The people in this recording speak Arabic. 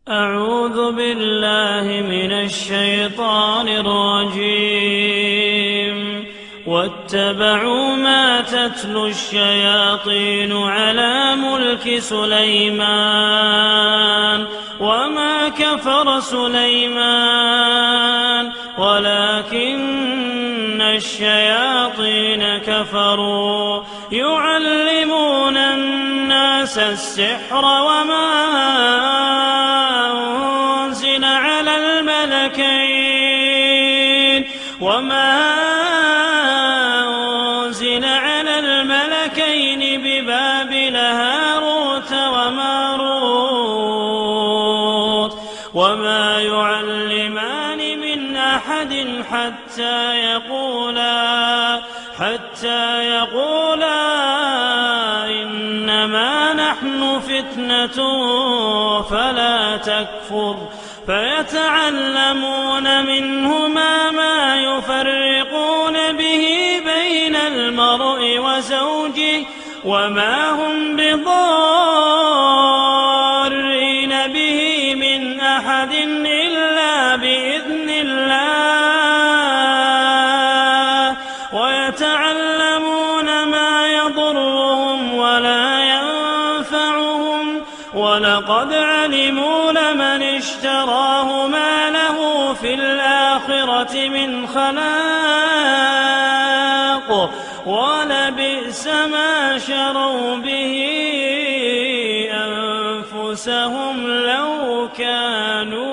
أعوذ بالله من الشيطان الرجيم. واتبعوا ما تتلو الشياطين على ملك سليمان وما كفر سليمان ولكن الشياطين كفروا يعلمون الناس السحر وما أنزل على الملكين ببابل هاروت وماروت وما يعلمان من أحد حتى يقولا إنما نحن فتنة فلا تكفر فيتعلمون منهما ما يفرقون به بين المرء وزوجه وما هم بضارين به من أحد إلا بإذن الله ويتعلمون ما يضرهم ولا ينفعهم ولقد علموا لمن اشتراه ما له في الآخرة من خلاق ولبئس ما شروا به أنفسهم لو كانوا